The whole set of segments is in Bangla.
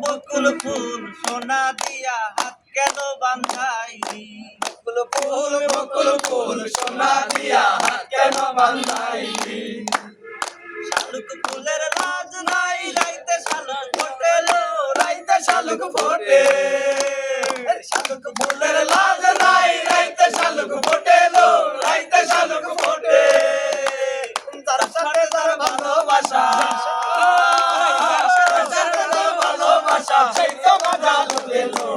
বকুল ফুল সোনা দিয়া হাত কেন বাঁধাইলি? বকুল ফুল বকুল ফুল সোনা দিয়া হাত কেন বাঁধাইলি? শালুক ফুলের লাজ নাই, রাইতে শালুক ফোটেলো, রাইতে শালুক ফোটে। শালুক ফুলের লাজ নাই, রাইতে শালুক ফোটেলো, রাইতে শালুক ফোটে। যার সাথে যার ভালোবাসা, ভালোবাসা সেই তো মজা লুটেলো।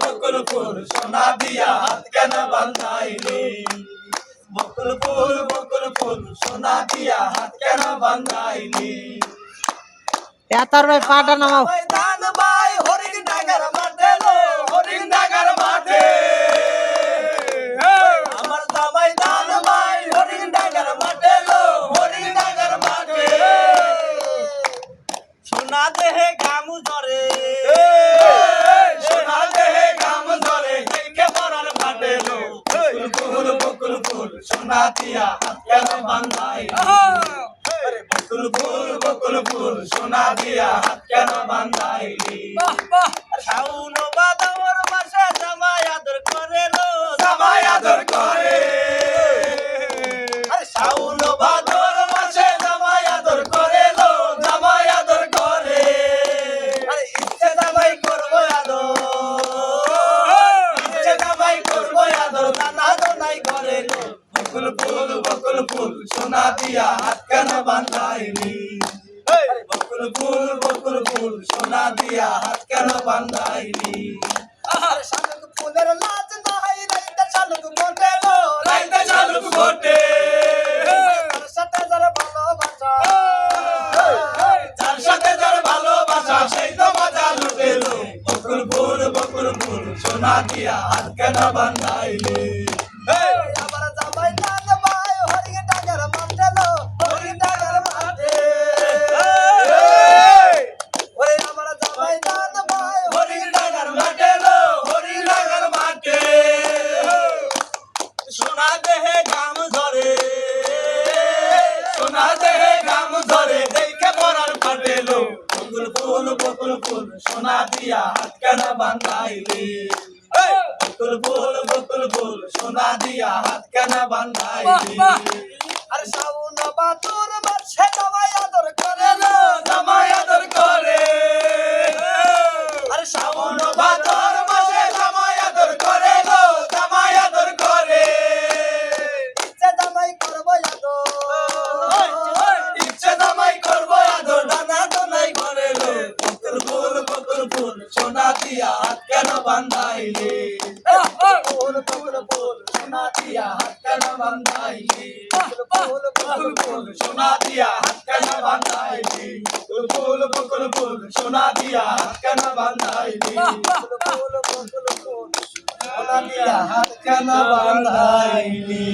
বকুল ফুল সোনা দিয়া হাত কেন বাঁধাইলি? বকুল ফুল সোনা দিয়া হাত কেন বাঁধাইলি? এতার ভাই পাটা নামাও। ধান ভাই হরিণ ডাগার মাঠে লো, হরিণ ডাগার মাঠে। আমার জামাই ধান ভাই হরিণ ডাগার মাঠে লো, হরিণ ডাগার মাঠে। সোনা দেহে গামু ধরে, সোনা দেহে গাম ধরে, দেখে পরার ফাটে লো। বকুল ফুল সোনা দিয়া হাত কেন বাঁধাইলি? বকুল ফুল সোনা দিয়া হাত কেন বাঁধাইলি? শাওন বাদাওয়ার মাসে জামাই আদর করে লো, জামাই আদর করে। শাওন ভাদর মাসে জামাই আদর করে লো, জামাই আদর করে। ইচ্ছে জামাই করবো আদর, ইচ্ছে জামাই করবো আদর, নানা দোনাই করে লো। বকুল ফুল সোনা দিয়া হাত কেন বাঁধাইলি? বকুল ফুল সোনা দিয়া হাত কেন বাঁধাইলি? শালুক ফুলের লাজ নাই, রাইতে শালুক ফোটে লো, রাইতে শালুক ফোটে। যার সাথে যার ভালোবাসা, যার সাথে যার ভালোবাসা সেই তো মজা লুটেলো। বকুল ফুল সোনা দিয়া হাত কেন বাঁধাইলি? আমার জামাই ধান ভাই হরিণ ডাগার মাঠে লো, হরিণ ডাগার মাঠে। ওরে আমার জামাই ধান ভাই হরিণ ডাগার মাঠে লো, হরিণ ডাগার মাঠে। সোনা দেহে গাম ধরে, সোনা দেহে গাম ধরে, দেখে পরার ফাটে লো। বকুল ফুল সোনা দিয়া হাত কেন বাঁধাইলি? বকুল ফুল সোনা দিয়া হাত কেন বাঁধাইলি? আরে শাওন বাদুর মাসে জামাই আদর করে লো, জামাই আদর করে। আরে শাওন বাদুর মাসে জামাই আদর করে লো, জামাই আদর করে। ইচ্ছে জামাই করবো আদর, ইচ্ছে জামাই করবো আদর, নানা দোনাই করে লো। বকুল ফুল সোনা দিয়া হাত কেন বাঁধাইলি? বকুল ফুল সোনা দিয়া হাত কেন বাঁধাইলি? বকুল ফুল সোনা দিয়া হাত কেন বাঁধাইলি? বকুল ফুল সোনা দিয়া হাত কেন বাঁধাইলি? বকুল ফুল সোনা দিয়া হাত কেন বাঁধাইলি?